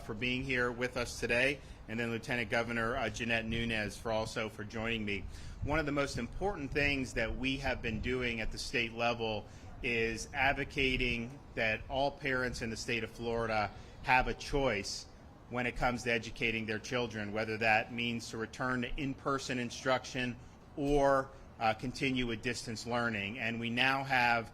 for being here with us today, and then Lieutenant Governor Jeanette Nuñez for joining me. One of the most important things that we have been doing at the state level is advocating that all parents in the state of Florida have a choice when it comes to educating their children, whether that means to return to in-person instruction or continue with distance learning. And we now have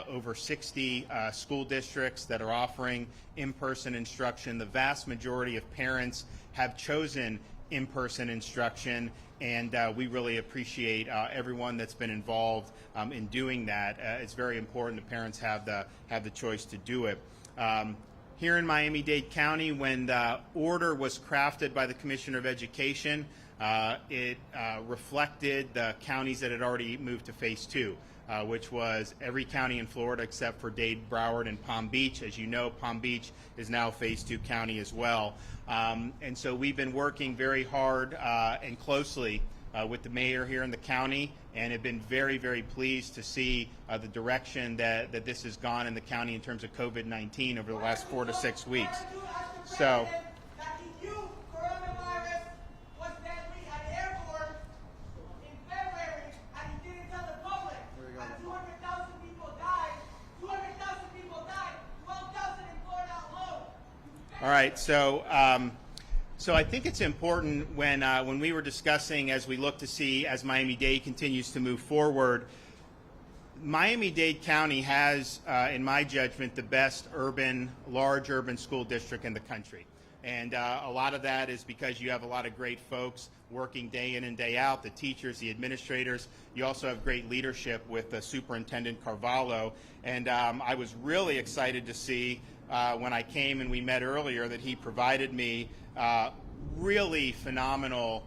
over 60 school districts that are offering in-person instruction. The vast majority of parents have chosen in-person instruction, and we really appreciate everyone that's been involved in doing that. It's very important that parents have the choice to do it. Here in Miami-Dade County, when the order was crafted by the Commissioner of Education, it reflected the counties that had already moved to Phase 2, which was every county in Florida except for Dade, Broward, and Palm Beach. As you know, Palm Beach is now Phase 2 county as well. And so we've been working very hard and closely with the mayor here in the county, and have been very, very pleased to see the direction that this has gone in the county in terms of COVID-19 over the last 4 to 6 weeks. So. All right, so I think it's important when we were discussing, as we look to see as Miami-Dade continues to move forward, Miami-Dade County has, in my judgment, the best large urban school district in the country. And a lot of that is because you have a lot of great folks working day in and day out, the teachers, the administrators. You also have great leadership with Superintendent Carvalho. And I was really excited to see when I came and we met earlier that he provided me really phenomenal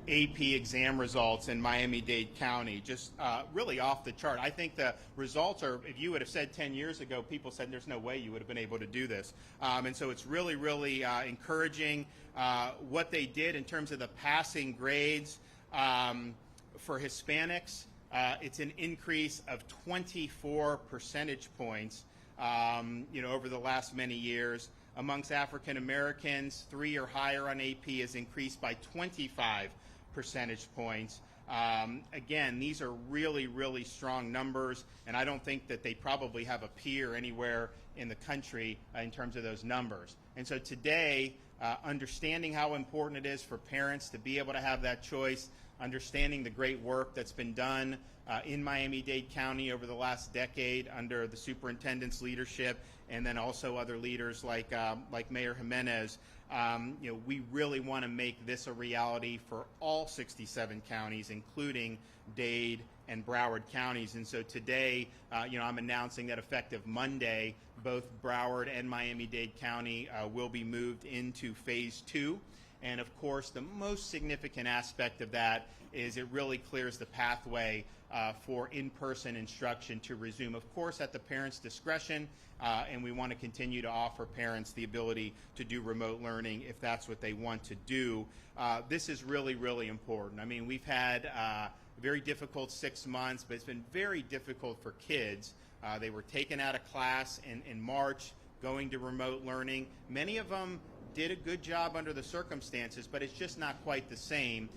AP exam results in Miami-Dade County, just really off the chart. I think the results are, if you would have said 10 years ago, people said there's no way you would have been able to do this. And so it's really, really encouraging what they did in terms of the passing grades for Hispanics. It's an increase of 24 percentage points over the last many years. Amongst African Americans, 3 or higher on AP has increased by 25 percentage points. Again, these are really, really strong numbers, and I don't think that they probably have a peer anywhere in the country in terms of those numbers. And so today, understanding how important it is for parents to be able to have that choice, understanding the great work that's been done in Miami-Dade County over the last decade under the superintendent's leadership, and then also other leaders like Mayor Gimenez. We really want to make this a reality for all 67 counties, including Dade and Broward counties. And so today, I'm announcing that effective Monday, both Broward and Miami-Dade County will be moved into Phase 2. And of course, the most significant aspect of that is it really clears the pathway for in-person instruction to resume, of course, at the parents' discretion, and we want to continue to offer parents the ability to do remote learning if that's what they want to do. This is really, really important. I mean, we've had a very difficult 6 months, but it's been very difficult for kids. They were taken out of class in March, going to remote learning. Many of them did a good job under the circumstances, but it's just not quite the same.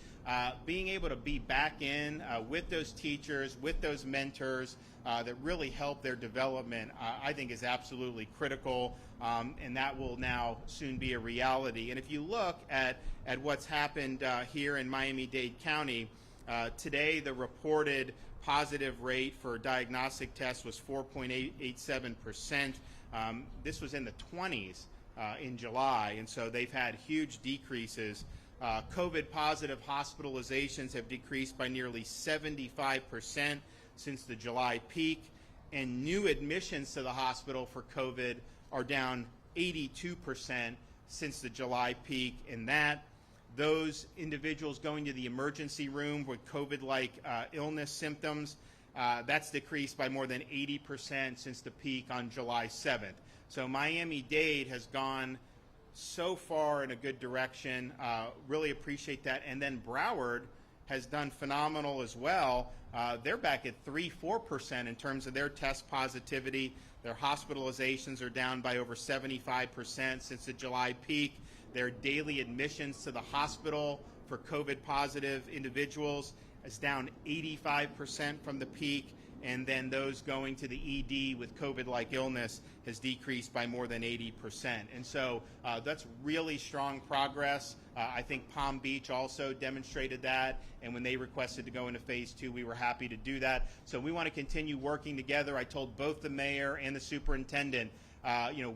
Being able to be back in with those teachers, with those mentors that really help their development, I think is absolutely critical, and that will now soon be a reality. And if you look at what's happened here in Miami-Dade County, today the reported positive rate for diagnostic tests was 4.87%. This was in the 20s. In July, and so they've had huge decreases. COVID positive hospitalizations have decreased by nearly 75% since the July peak, and new admissions to the hospital for COVID are down 82% since the July peak. And those individuals going to the emergency room with COVID-like illness symptoms, that's decreased by more than 80% since the peak on July 7th. So Miami-Dade has gone so far in a good direction. Really appreciate that. And then Broward has done phenomenal as well. They're back at 3-4% in terms of their test positivity. Their hospitalizations are down by over 75% since the July peak. Their daily admissions to the hospital for COVID positive individuals is down 85% from the peak. And then those going to the ED with COVID-like illness has decreased by more than 80%. And so that's really strong progress. I think Palm Beach also demonstrated that, and when they requested to go into phase 2, we were happy to do that. So we want to continue working together. I told both the mayor and the superintendent,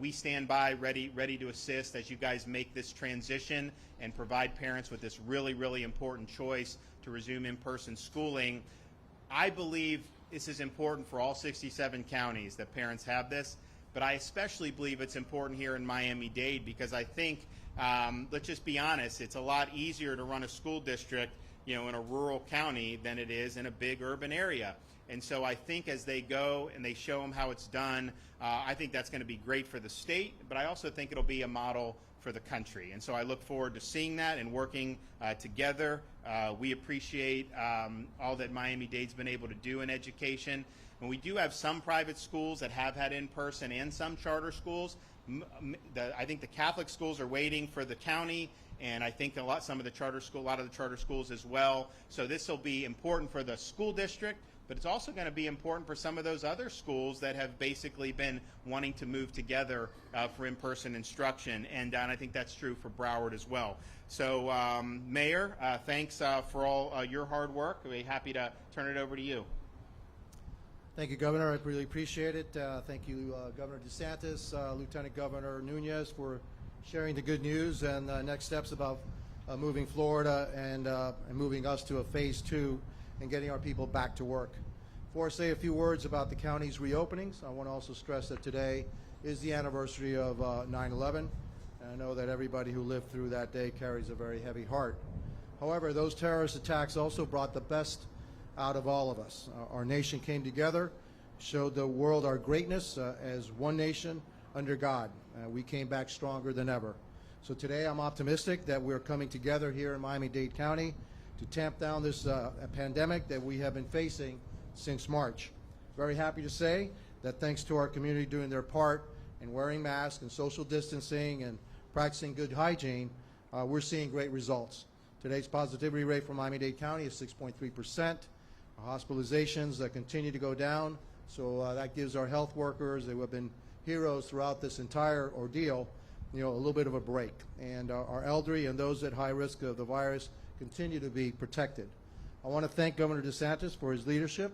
we stand by ready to assist as you guys make this transition and provide parents with this really, really important choice to resume in-person schooling. I believe this is important for all 67 counties that parents have this, but I especially believe it's important here in Miami-Dade because I think, let's just be honest, it's a lot easier to run a school district, in a rural county than it is in a big urban area. And so I think as they go and they show them how it's done, I think that's going to be great for the state, but I also think it'll be a model for the country. And so I look forward to seeing that and working together. We appreciate all that Miami-Dade's been able to do in education. And we do have some private schools that have had in-person and some charter schools. I think the Catholic schools are waiting for the county, and I think a lot of the charter schools as well. So this will be important for the school district, but it's also going to be important for some of those other schools that have basically been wanting to move together for in-person instruction, and I think that's true for Broward as well. So, Mayor, thanks for all your hard work. We're happy to turn it over to you. Thank you, Governor. I really appreciate it. Thank you, Governor DeSantis, Lieutenant Governor Nuñez, for sharing the good news and next steps about moving Florida and moving us to a phase 2 and getting our people back to work. Before I say a few words about the county's reopenings, I want to also stress that today is the anniversary of 9/11, and I know that everybody who lived through that day carries a very heavy heart. However, those terrorist attacks also brought the best out of all of us. Our nation came together, showed the world our greatness as one nation under God. We came back stronger than ever. So today I'm optimistic that we're coming together here in Miami-Dade County to tamp down this pandemic that we have been facing since March. Very happy to say that thanks to our community doing their part and wearing masks and social distancing and practicing good hygiene, we're seeing great results. Today's positivity rate for Miami-Dade County is 6.3%. Hospitalizations continue to go down, so that gives our health workers, who have been heroes throughout this entire ordeal, a little bit of a break. And our elderly and those at high risk of the virus continue to be protected. I want to thank Governor DeSantis for his leadership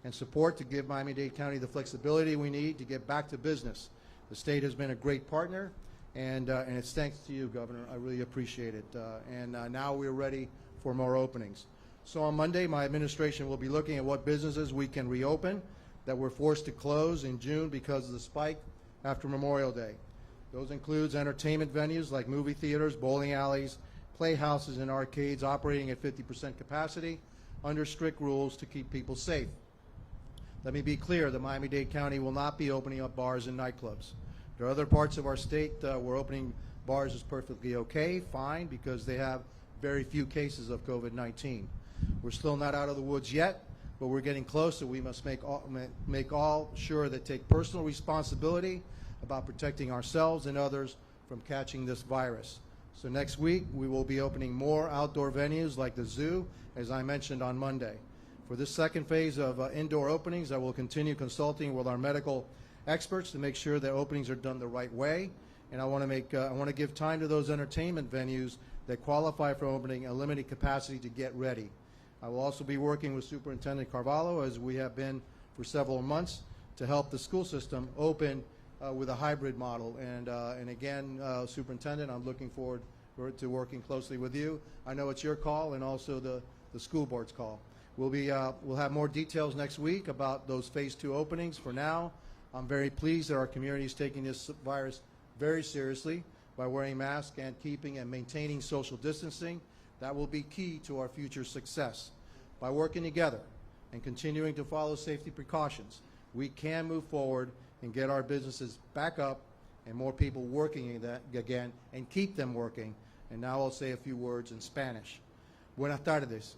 and support to give Miami-Dade County the flexibility we need to get back to business. The state has been a great partner, and it's thanks to you, Governor. I really appreciate it. Now we're ready for more openings. So on Monday, my administration will be looking at what businesses we can reopen that were forced to close in June because of the spike after Memorial Day. Those includes entertainment venues like movie theaters, bowling alleys, playhouses, and arcades operating at 50% capacity under strict rules to keep people safe. Let me be clear, the Miami-Dade County will not be opening up bars and nightclubs. There are other parts of our state where opening bars is perfectly okay, fine, because they have very few cases of COVID-19. We're still not out of the woods yet, but we're getting closer. We must make all sure that take personal responsibility about protecting ourselves and others from catching this virus. So next week, we will be opening more outdoor venues like the zoo, as I mentioned on Monday. For this second phase of indoor openings, I will continue consulting with our medical experts to make sure that openings are done the right way. And I want to give time to those entertainment venues that qualify for opening a limited capacity to get ready. I will also be working with Superintendent Carvalho, as we have been for several months, to help the school system open with a hybrid model. And again, Superintendent, I'm looking forward to working closely with you. I know it's your call and also the school board's call. We'll have more details next week about those phase 2 openings. For now, I'm very pleased that our community is taking this virus very seriously by wearing masks and keeping and maintaining social distancing. That will be key to our future success. By working together and continuing to follow safety precautions, we can move forward and get our businesses back up and more people working again and keep them working. And now I'll say a few words in Spanish. Buenas tardes.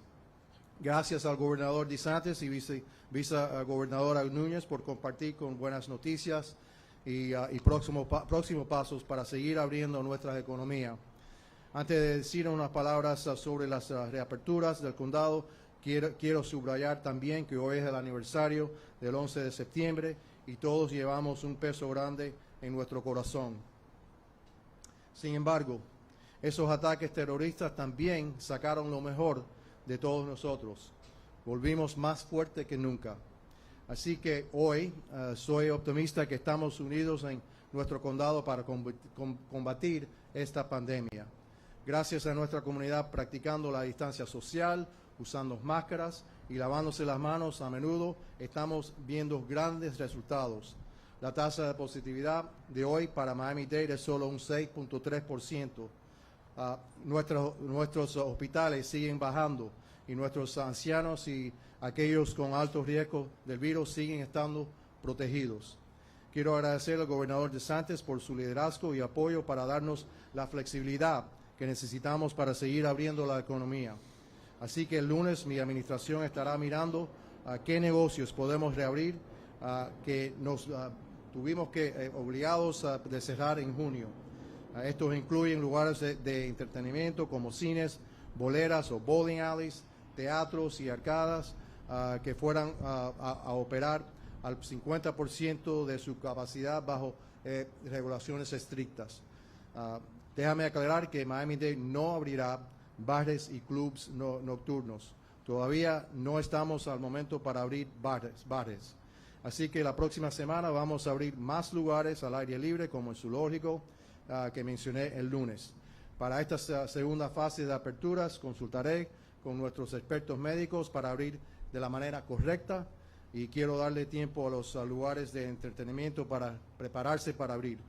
Gracias al gobernador DeSantis y vicegobernadora Nuñez por compartir con buenas noticias y próximos pasos para seguir abriendo nuestra economía. Antes de decir unas palabras sobre las reaperturas del condado, quiero subrayar también que hoy es el aniversario del 11 de septiembre y todos llevamos un peso grande en nuestro corazón. Sin embargo, esos ataques terroristas también sacaron lo mejor de todos nosotros. Volvimos más fuerte que nunca. Así que hoy soy optimista que estamos unidos en nuestro condado para combatir esta pandemia. Gracias a nuestra comunidad practicando la distancia social, usando máscaras y lavándose las manos a menudo, estamos viendo grandes resultados. La tasa de positividad de hoy para Miami-Dade es solo un 6.3%. Nuestros hospitales siguen bajando y nuestros ancianos y aquellos con alto riesgo del virus siguen estando protegidos. Quiero agradecer al gobernador DeSantis por su liderazgo y apoyo para darnos la flexibilidad que necesitamos para seguir abriendo la economía. Así que el lunes mi administración estará mirando a qué negocios podemos reabrir que nos tuvimos que obligados a cerrar en junio. Estos incluyen lugares de entretenimiento como cines, boleras o bowling alleys, teatros y arcadas que fueran a operar al 50% de su capacidad bajo regulaciones estrictas. Déjame aclarar que Miami-Dade no abrirá bares y clubs nocturnos. Todavía no estamos al momento para abrir bares. Así que la próxima semana vamos a abrir más lugares al aire libre como el zoológico que mencioné el lunes. Para esta segunda fase de aperturas consultaré con nuestros expertos médicos para abrir de la manera correcta y quiero darle tiempo a los lugares de entretenimiento para prepararse para abrir.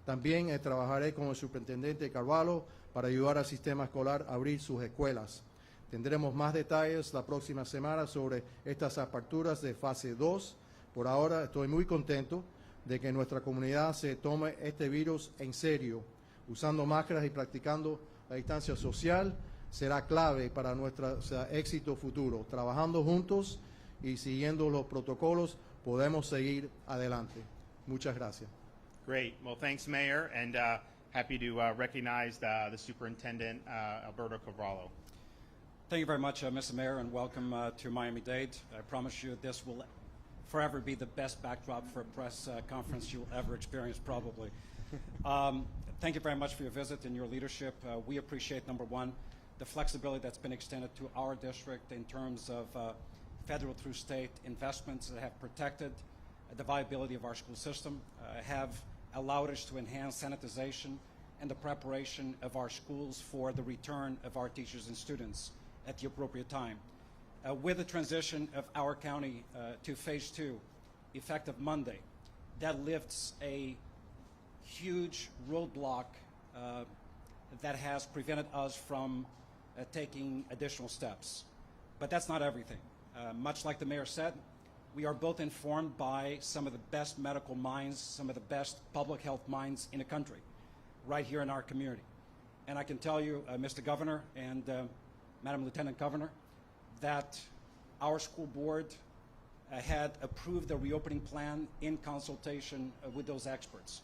También trabajaré con el Superintendente Carvalho para ayudar al sistema escolar a abrir sus escuelas. Tendremos más detalles la próxima semana sobre estas aperturas de fase 2. Por ahora estoy muy contento de que nuestra comunidad se tome este virus en serio. Usando máscaras y practicando la distancia social será clave para nuestro éxito futuro. Trabajando juntos y siguiendo los protocolos podemos seguir adelante. Muchas gracias. Great. Well, thanks, Mayor, and happy to recognize the Superintendent, Alberto Carvalho. Thank you very much, Mr. Mayor, and welcome to Miami-Dade. I promise you this will forever be the best backdrop for a press conference you'll ever experience, probably. Thank you very much for your visit and your leadership. We appreciate, number one, the flexibility that's been extended to our district in terms of federal through state investments that have protected the viability of our school system, have allowed us to enhance sanitization and the preparation of our schools for the return of our teachers and students at the appropriate time. With the transition of our county to phase 2, effective Monday, that lifts a huge roadblock that has prevented us from taking additional steps. But that's not everything. Much like the mayor said, we are both informed by some of the best medical minds, some of the best public health minds in the country, right here in our community. And I can tell you, Mr. Governor and Madam Lieutenant Governor, that our school board had approved the reopening plan in consultation with those experts,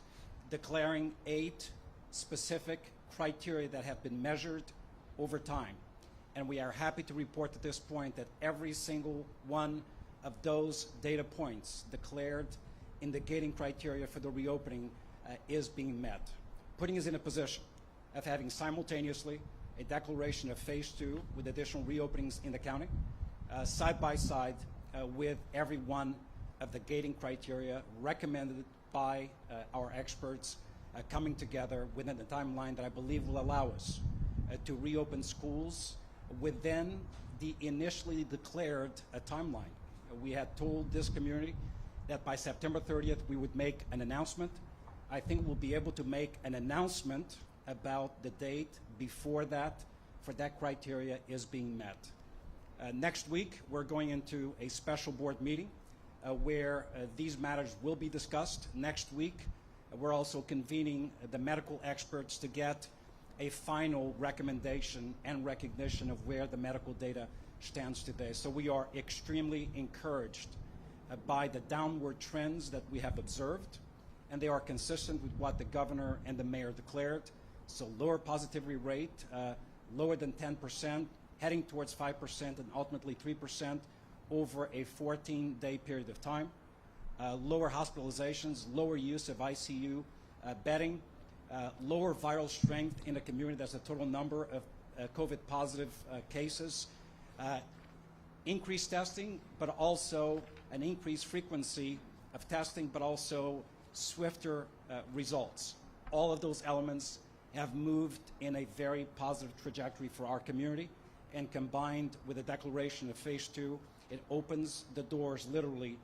declaring 8 specific criteria that have been measured over time. And we are happy to report at this point that every single one of those data points declared in the gating criteria for the reopening is being met, putting us in a position of having simultaneously a declaration of phase 2 with additional reopenings in the county, side by side with every one of the gating criteria recommended by our experts coming together within the timeline that I believe will allow us to reopen schools within the initially declared timeline. We had told this community that by September 30th we would make an announcement. I think we'll be able to make an announcement about the date before that, for that criteria is being met. Next week we're going into a special board meeting where these matters will be discussed. Next week we're also convening the medical experts to get a final recommendation and recognition of where the medical data stands today. So we are extremely encouraged by the downward trends that we have observed, and they are consistent with what the governor and the mayor declared. So lower positivity rate, lower than 10%, heading towards 5% and ultimately 3% over a 14-day period of time. Lower hospitalizations, lower use of ICU bedding, lower viral strength in the community. That's the total number of COVID-positive cases. Increased testing, but also an increased frequency of testing, but also swifter results. All of those elements have moved in a very positive trajectory for our community, and combined with the declaration of Phase 2, it opens the doors literally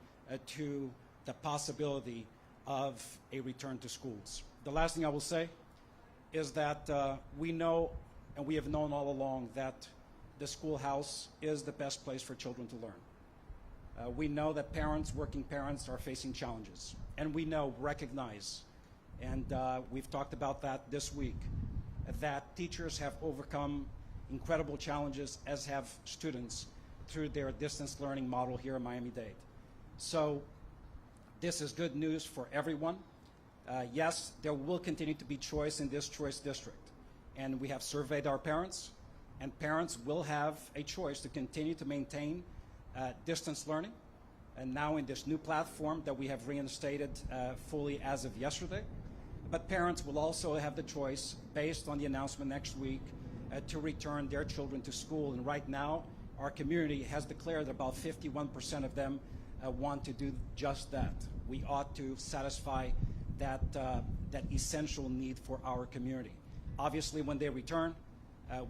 to the possibility of a return to schools. The last thing I will say is that we know, and we have known all along, that the schoolhouse is the best place for children to learn. We know that parents, working parents, are facing challenges, and we recognize, and we've talked about that this week, that teachers have overcome incredible challenges, as have students, through their distance learning model here in Miami-Dade. So this is good news for everyone. Yes, there will continue to be choice in this choice district, and we have surveyed our parents, and parents will have a choice to continue to maintain distance learning, and now in this new platform that we have reinstated fully as of yesterday. But parents will also have the choice, based on the announcement next week, to return their children to school. And right now, our community has declared that about 51% of them want to do just that. We ought to satisfy that essential need for our community. Obviously, when they return,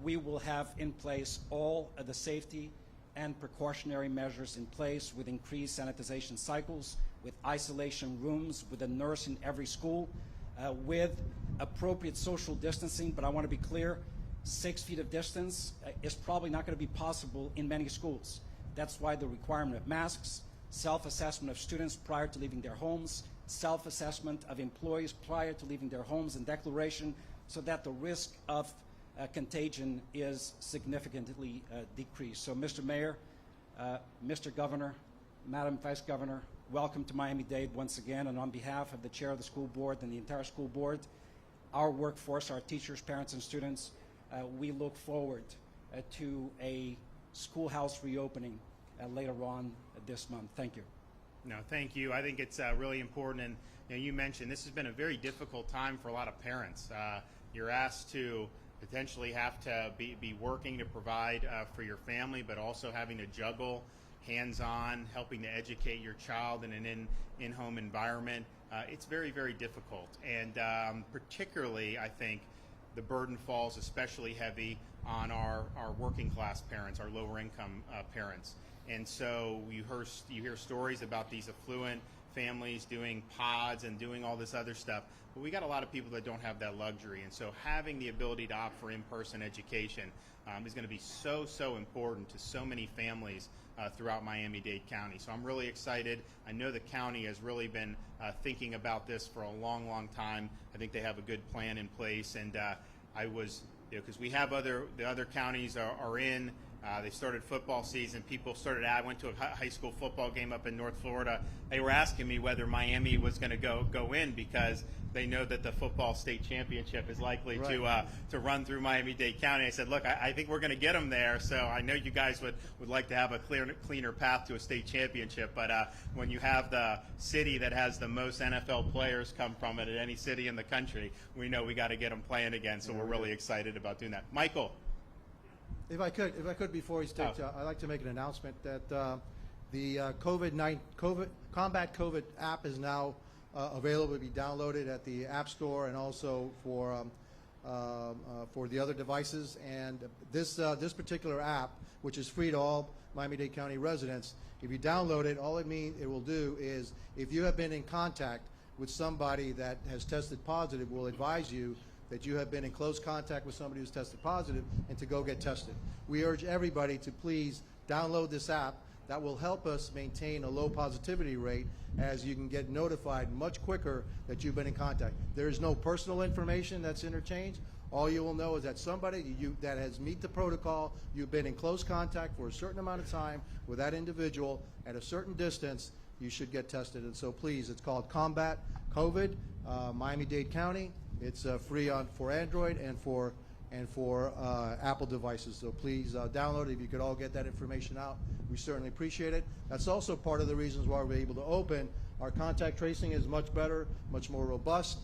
we will have in place all of the safety and precautionary measures in place, with increased sanitization cycles, with isolation rooms, with a nurse in every school, with appropriate social distancing. But I want to be clear, 6 feet of distance is probably not going to be possible in many schools. That's why the requirement of masks, self-assessment of students prior to leaving their homes, self-assessment of employees prior to leaving their homes, and declaration, so that the risk of contagion is significantly decreased. So, Mr. Mayor, Mr. Governor, Madam Vice Governor, welcome to Miami-Dade once again. And on behalf of the chair of the school board and the entire school board, our workforce, our teachers, parents, and students, we look forward to a schoolhouse reopening later on this month. Thank you. No, thank you. I think it's really important. And you mentioned this has been a very difficult time for a lot of parents. You're asked to potentially have to be working to provide for your family, but also having to juggle hands-on, helping to educate your child in an in-home environment. It's very, very difficult. And particularly, I think, the burden falls especially heavy on our working class parents, our lower income parents. And so you hear stories about these affluent families doing pods and doing all this other stuff, but we got a lot of people that don't have that luxury. And so having the ability to opt for in-person education is going to be so important to so many families throughout Miami-Dade County. So I'm really excited. I know the county has really been thinking about this for a long time. I think they have a good plan in place, and I was, because we have the other counties are in. They started football season. People started. I went to a high school football game up in North Florida. They were asking me whether Miami was going to go in, because they know that the football state championship is likely to run through Miami-Dade County. I said, look, I think we're going to get them there. So I know you guys would like to have a cleaner path to a state championship. But when you have the city that has the most NFL players come from it at any city in the country, we know we got to get them playing again. So we're really excited about doing that. Michael. If I could, before he starts, I'd like to make an announcement that the Combat COVID app is now available to be downloaded at the App Store, and also for the other devices. And this particular app, which is free to all Miami-Dade County residents, if you download it, all it will do is, if you have been in contact with somebody that has tested positive, will advise you that you have been in close contact with somebody who's tested positive and to go get tested. We urge everybody to please download this app. That will help us maintain a low positivity rate, as you can get notified much quicker that you've been in contact. There is no personal information that's interchanged. All you will know is that somebody that has meet the protocol, you've been in close contact for a certain amount of time with that individual at a certain distance, you should get tested. And so please, it's called Combat COVID, Miami-Dade County. It's free for Android and for Apple devices. So please download it. If you could all get that information out, we certainly appreciate it. That's also part of the reasons why we're able to open. Our contact tracing is much better, much more robust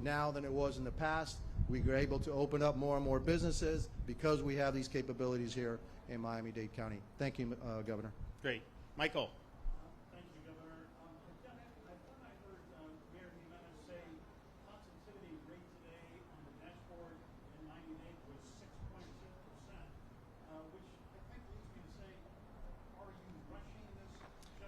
now than it was in the past. We are able to open up more and more businesses because we have these capabilities here in Miami-Dade County. Thank you, Governor. Great. Michael. Thank you, Governor. Lieutenant, I thought I heard Mayor Gimenez say positivity rate today on the dashboard in Miami-Dade was 6.6%, which I think leads me to say, are you rushing this?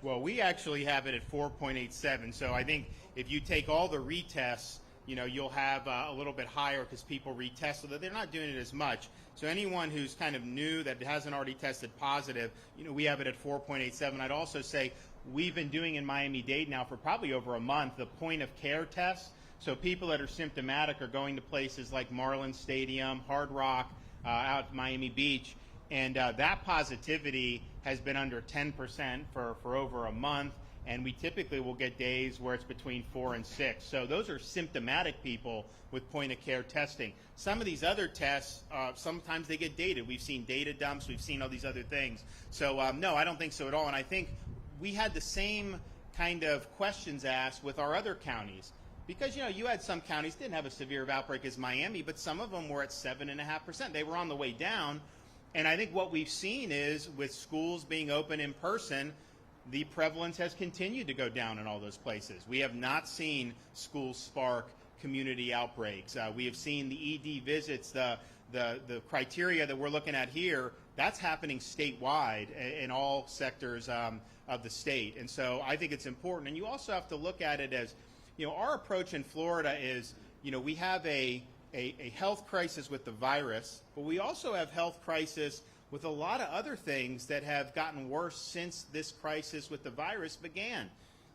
Well, we actually have it at 4.87. So I think if you take all the retests, you'll have a little bit higher because people retest, so that they're not doing it as much. So anyone who's kind of new that hasn't already tested positive, we have it at 4.87. I'd also say we've been doing in Miami-Dade now for probably over a month the point of care tests. So people that are symptomatic are going to places like Marlins Stadium, Hard Rock, out at Miami Beach, and that positivity has been under 10% for over a month. And we typically will get days where it's between 4 and 6. So those are symptomatic people with point-of-care testing. Some of these other tests, sometimes they get dated. We've seen data dumps. We've seen all these other things. So, no, I don't think so at all. And I think we had the same kind of questions asked with our other counties. Because, you had some counties didn't have a severe outbreak as Miami, but some of them were at 7.5%. They were on the way down. And I think what we've seen is with schools being open in person, the prevalence has continued to go down in all those places. We have not seen schools spark community outbreaks. We have seen the ED visits, the criteria that we're looking at here, that's happening statewide in all sectors of the state. And so I think it's important. And you also have to look at it as, our approach in Florida is, we have a health crisis with the virus, but we also have health crisis with a lot of other things that have gotten worse since this crisis with the virus began.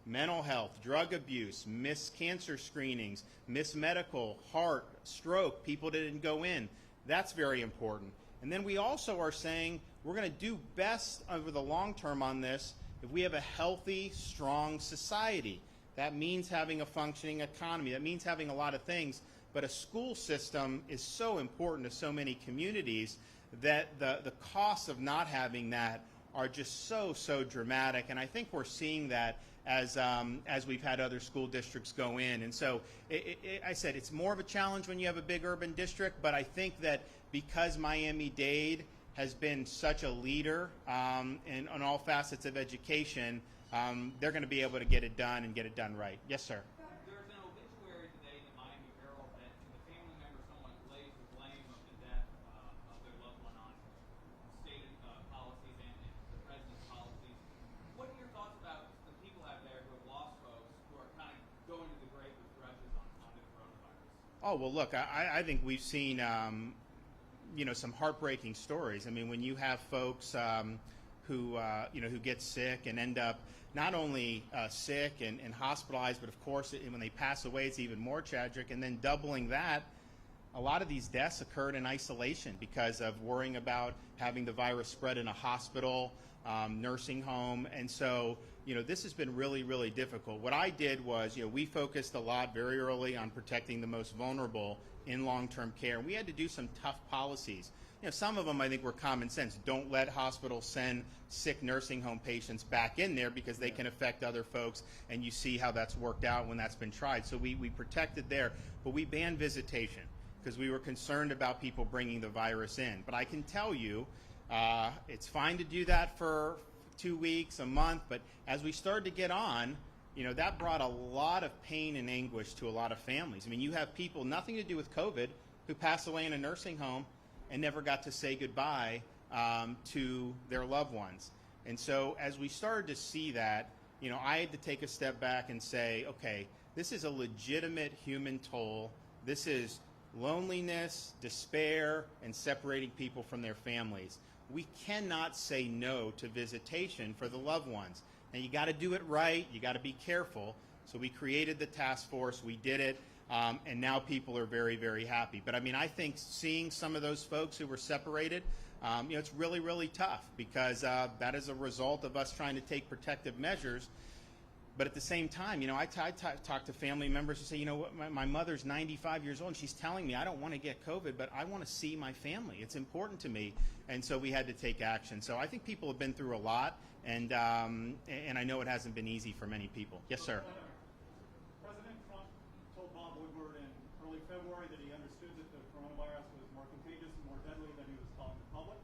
Mental health, drug abuse, missed cancer screenings, missed medical, heart, stroke, people that didn't go in. That's very important. And then we also are saying we're going to do best over the long term on this if we have a healthy, strong society. That means having a functioning economy. That means having a lot of things. But a school system is so important to so many communities that the costs of not having that are just so dramatic, and I think we're seeing that as we've had other school districts go in. And so I said it's more of a challenge when you have a big urban district, but I think that because Miami-Dade has been such a leader in on all facets of education, they're going to be able to get it done and get it done right. Yes, sir. There's an obituary today in the Miami Herald that to the family member someone lays the blame of the death of their loved one on stated policies and the president's policies. What are your thoughts about the people out there who have lost folks who are kind of going to the grave with grudges on the coronavirus? Oh, well, look, I think we've seen some heartbreaking stories. I mean, when you have folks who get sick and end up not only sick and hospitalized, but of course, when they pass away, it's even more tragic. And then doubling that, a lot of these deaths occurred in isolation because of worrying about having the virus spread in a hospital, nursing home. And so, this has been really, really difficult. What I did was, we focused a lot very early on protecting the most vulnerable in long-term care. And we had to do some tough policies. Some of them I think were common sense. Don't let hospitals send sick nursing home patients back in there because they can affect other folks, and you see how that's worked out when that's been tried. So we protected there, but we banned visitation because we were concerned about people bringing the virus in. But I can tell you, it's fine to do that for 2 weeks, a month, but as we started to get on, that brought a lot of pain and anguish to a lot of families. I mean, you have people, nothing to do with COVID, who pass away in a nursing home and never got to say goodbye to their loved ones. And so as we started to see that, I had to take a step back and say, okay, this is a legitimate human toll. This is loneliness, despair, and separating people from their families. We cannot say no to visitation for the loved ones. Now, you got to do it right. You got to be careful. So we created the task force. We did it. And now people are very, very happy. But I mean, I think seeing some of those folks who were separated, it's really, really tough because that is a result of us trying to take protective measures. But at the same time, I talk to family members who say, what, my mother's 95 years old and she's telling me I don't want to get COVID, but I want to see my family. It's important to me. And so we had to take action. So I think people have been through a lot, and I know it hasn't been easy for many people. Yes, sir. President Trump told Bob Woodward in early February that he understood that the coronavirus was more contagious and more deadly than he was telling the public.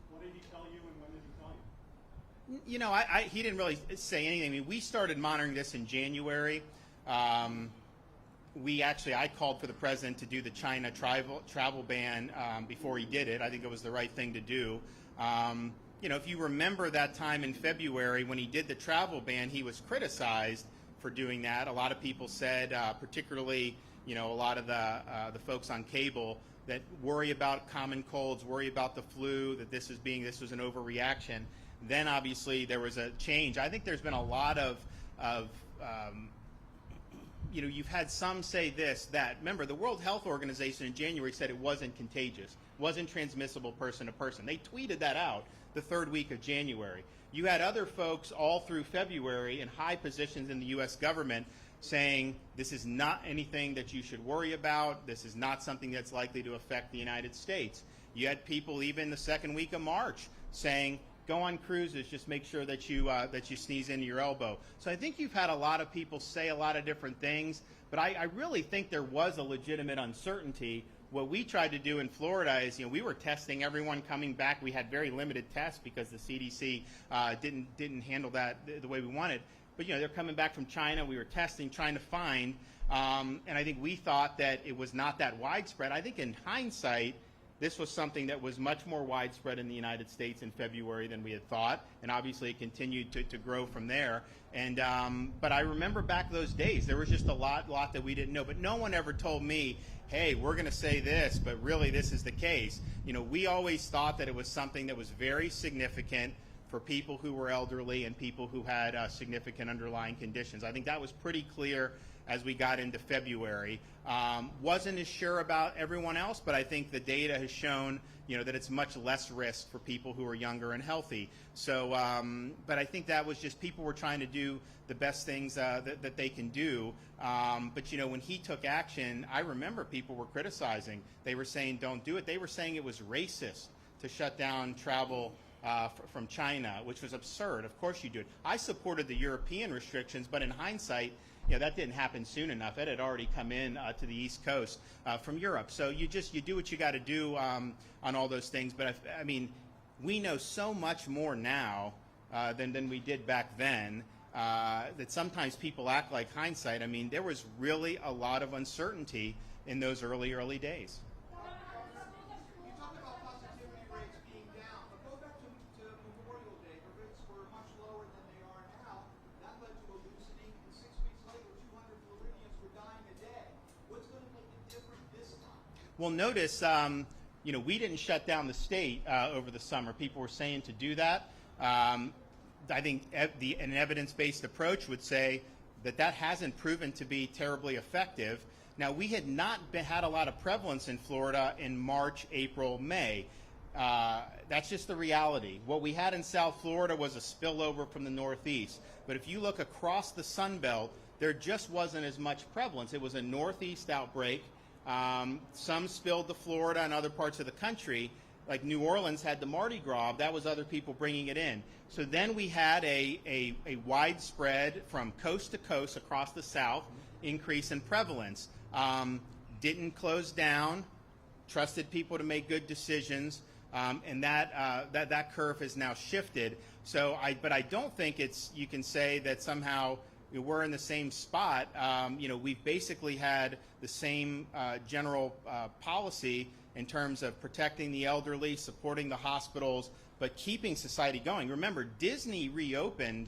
What did he tell you, and when did he tell you? He didn't really say anything. I mean, we started monitoring this in January. I called for the president to do the China travel ban before he did it. I think it was the right thing to do. If you remember that time in February when he did the travel ban, he was criticized for doing that. A lot of people said, particularly, a lot of the folks on cable, that worry about common colds, worry about the flu, that this was an overreaction. Then obviously there was a change. I think there's been a lot of you've had some say this, that. Remember, the World Health Organization in January said it wasn't contagious, wasn't transmissible person to person. They tweeted that out the third week of January. You had other folks all through February in high positions in the U.S. government saying this is not anything that you should worry about. This is not something that's likely to affect the United States. You had people even the second week of March saying, go on cruises, just make sure that you sneeze into your elbow. So I think you've had a lot of people say a lot of different things, but I really think there was a legitimate uncertainty. What we tried to do in Florida is, we were testing everyone coming back. We had very limited tests because the CDC didn't handle that the way we wanted. But they're coming back from China. We were testing, trying to find, and I think we thought that it was not that widespread. I think in hindsight, this was something that was much more widespread in the United States in February than we had thought, and obviously it continued to grow from there. And but I remember back those days, there was just a lot that we didn't know. But no one ever told me, hey, we're going to say this, but really this is the case. We always thought that it was something that was very significant for people who were elderly and people who had significant underlying conditions. I think that was pretty clear as we got into February. Wasn't as sure about everyone else, but I think the data has shown, that it's much less risk for people who are younger and healthy. So, but I think that was just people were trying to do the best things that they can do. But when he took action, I remember people were criticizing. They were saying, don't do it. They were saying it was racist to shut down travel from China, which was absurd. Of course you do it. I supported the European restrictions, but in hindsight, that didn't happen soon enough. It had already come in to the East Coast from Europe. So you do what you got to do on all those things. But I mean, we know so much more now than we did back then. That sometimes people act like hindsight. I mean, there was really a lot of uncertainty in those early days. You talked about positivity rates being down, but go back to Memorial Day, where rates were much lower than they are now. That led to a loosening, and 6 weeks later, 200 Floridians were dying a day. What's going to make it different this time? Well, notice, we didn't shut down the state over the summer. People were saying to do that. I think an evidence-based approach would say that hasn't proven to be terribly effective. Now, we had not had a lot of prevalence in Florida in March, April, May. That's just the reality. What we had in South Florida was a spillover from the Northeast. But if you look across the Sun Belt, there just wasn't as much prevalence. It was a Northeast outbreak. Some spilled to Florida and other parts of the country. Like New Orleans had the Mardi Gras. That was other people bringing it in. So then we had a widespread from coast to coast across the South increase in prevalence. Didn't close down, trusted people to make good decisions, and that curve has now shifted. So, but I don't think you can say that somehow we're in the same spot. We've basically had the same general policy in terms of protecting the elderly, supporting the hospitals, but keeping society going. Remember, Disney reopened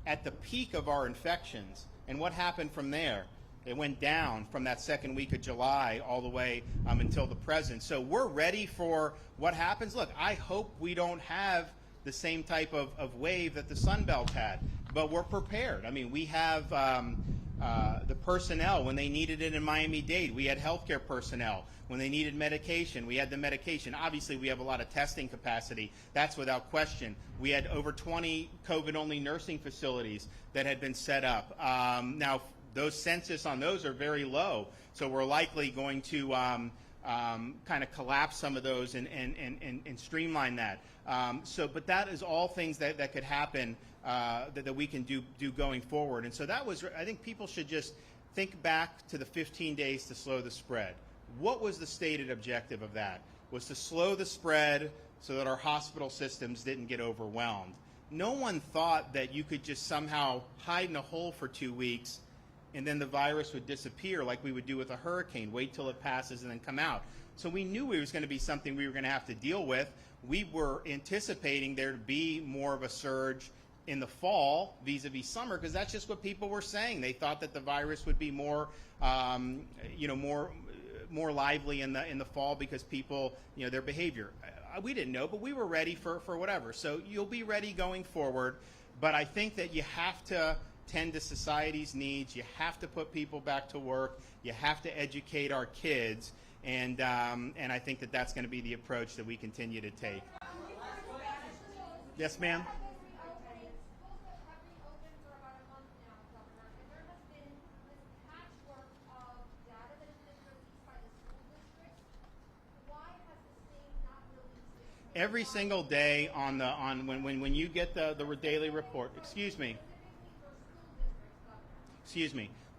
at the peak of our infections, and what happened from there? It went down from that second week of July all the way until the present. So we're ready for what happens. Look, I hope we don't have the same type of wave that the Sun Belt had, but we're prepared. I mean, we have The personnel, when they needed it in Miami-Dade, we had healthcare personnel. When they needed medication, we had the medication. Obviously, we have a lot of testing capacity. That's without question. We had over 20 COVID-only nursing facilities that had been set up. Now, those census on those are very low, so we're likely going to kind of collapse some of those and streamline that. But that is all things that could happen that we can do going forward. And so that was, I think people should just think back to the 15 days to slow the spread. What was the stated objective of that? Was to slow the spread so that our hospital systems didn't get overwhelmed. No one thought that you could just somehow hide in a hole for 2 weeks and then the virus would disappear like we would do with a hurricane, wait till it passes and then come out. So we knew it was going to be something we were going to have to deal with. We were anticipating there to be more of a surge in the fall vis-a-vis summer, because that's just what people were saying. They thought that the virus would be more, more lively in the fall because people, their behavior. We didn't know, but we were ready for whatever. So you'll be ready going forward. But I think that you have to tend to society's needs. You have to put people back to work. You have to educate our kids. And I think that that's going to be the approach that we continue to take. Yes, ma'am? Every single day when you get the daily report, excuse me,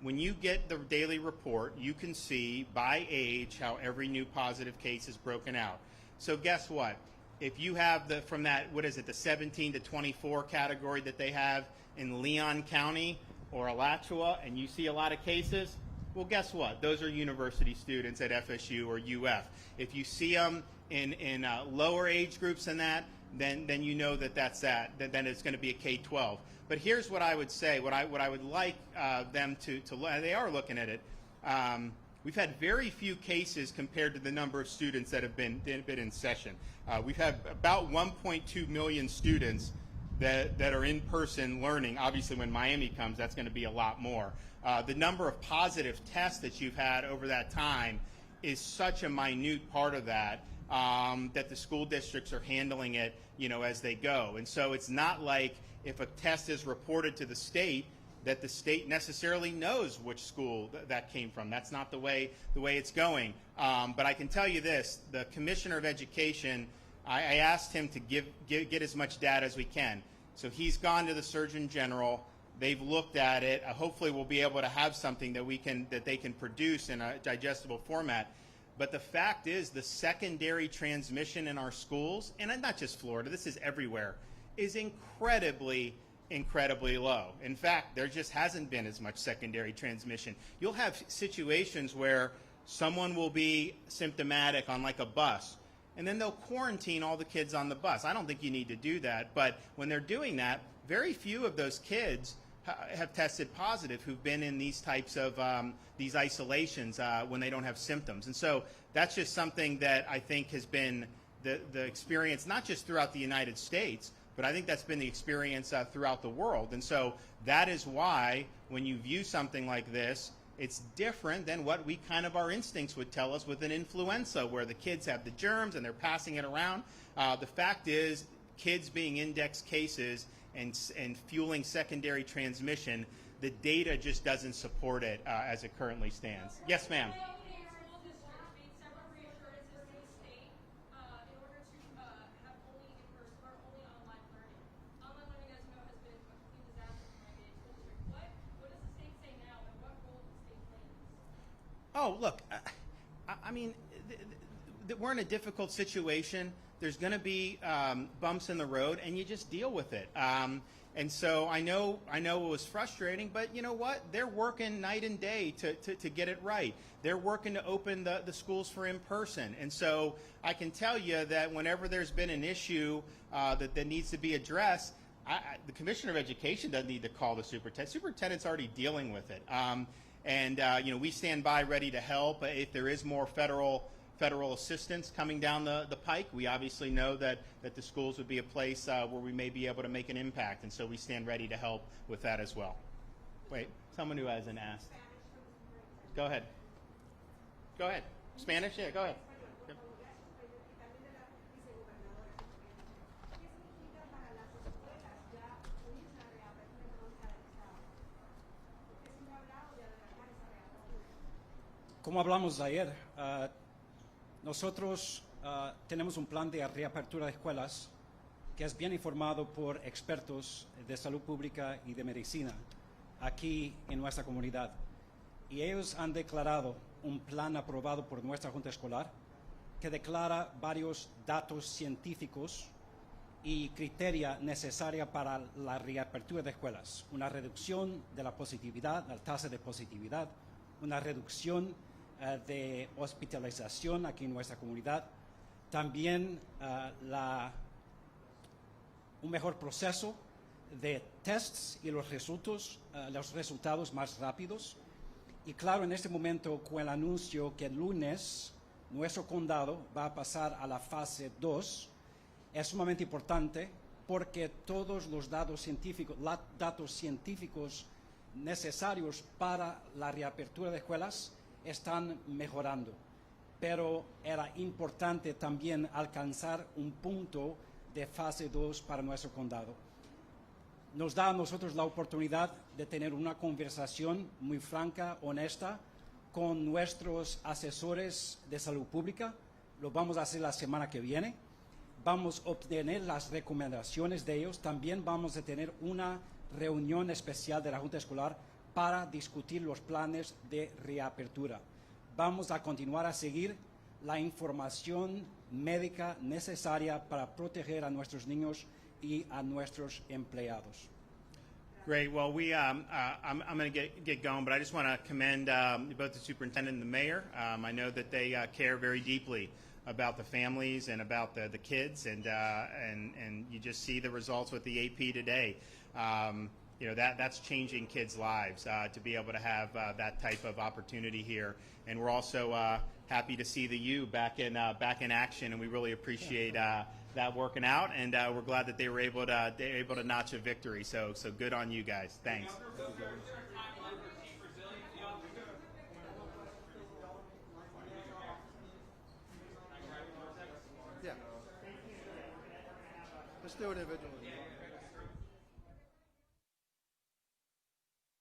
when you get the daily report, you can see by age how every new positive case is broken out. So guess what? If you have from that, what is it, the 17 to 24 category that they have in Leon County or Alachua, and you see a lot of cases, well, guess what? Those are university students at FSU or UF. If you see them in lower age groups than that, then you know then it's going to be a K-12. But here's what I would say, what I would like them to they are looking at it. We've had very few cases compared to the number of students that have been in session. We've had about 1.2 million students that are in person learning. Obviously, when Miami comes, that's going to be a lot more. The number of positive tests that you've had over that time is such a minute part of that that the school districts are handling it, as they go. And so it's not like if a test is reported to the state that the state necessarily knows which school that came from. That's not the way it's going. But I can tell you this: the Commissioner of Education, I asked him to get as much data as we can. So he's gone to the Surgeon General. They've looked at it. Hopefully, we'll be able to have something that they can produce in a digestible format. But the fact is, the secondary transmission in our schools, and not just Florida, this is everywhere, is incredibly low. In fact, there just hasn't been as much secondary transmission. You'll have situations where someone will be symptomatic on like a bus, and then they'll quarantine all the kids on the bus. I don't think you need to do that, but when they're doing that, very few of those kids have tested positive who've been in these types of these isolations when they don't have symptoms. And so that's just something that I think has been the experience, not just throughout the United States, but I think that's been the experience throughout the world. And so that is why when you view something like this, it's different than what our instincts would tell us with an influenza, where the kids have the germs and they're passing it around. The fact is, kids being index cases and fueling secondary transmission, the data just doesn't support it as it currently stands. Yes, ma'am. Oh, look, I mean, we're in a difficult situation. There's going to be bumps in the road, and you just deal with it. And so I know it was frustrating, but you know what? They're working night and day to get it right. They're working to open the schools for in-person. And so I can tell you that whenever there's been an issue that needs to be addressed, the Commissioner of Education doesn't need to call the superintendent. Superintendent's already dealing with it. We stand by ready to help if there is more federal assistance coming down the pike. We obviously know that the schools would be a place where we may be able to make an impact, and so we stand ready to help with that as well. Wait. Someone who hasn't asked. Go ahead. Go ahead. Spanish? Yeah, go ahead. Yep. Como hablamos ayer, nosotros tenemos un plan de reapertura de escuelas que es bien informado por expertos de salud pública y de medicina aquí en nuestra comunidad. Y ellos han declarado un plan aprobado por nuestra Junta Escolar que declara varios datos científicos y criteria necesaria para la reapertura de escuelas. Una reducción de la positividad, la tasa de positividad, una reducción de hospitalización aquí en nuestra comunidad, también un mejor proceso de tests y los resultados más rápidos. Y claro, en este momento, con el anuncio que el lunes nuestro condado va a pasar a la fase 2, es sumamente importante porque todos los datos científicos necesarios para la reapertura de escuelas están mejorando. Pero era importante también alcanzar un punto de fase 2 para nuestro condado. Nos da a nosotros la oportunidad de tener una conversación muy franca, honesta, con nuestros asesores de salud pública. Lo vamos a hacer la semana que viene. Vamos a obtener las recomendaciones de ellos. También vamos a tener una reunión especial de la Junta Escolar para discutir los planes de reapertura. Vamos a continuar a seguir la información médica necesaria para proteger a nuestros niños y a nuestros empleados. Great. Well, I'm going to get going, but I just want to commend both the superintendent and the mayor. I know that they care very deeply about the families and about the kids, and you just see the results with the AP today. That's changing kids' lives to be able to have that type of opportunity here. And we're also happy to see the U back in action, and we really appreciate that working out. And we're glad that they were able to notch a victory. So good on you guys. Thanks. Is there a timeline for team resiliency on Yeah. Let's do it individually.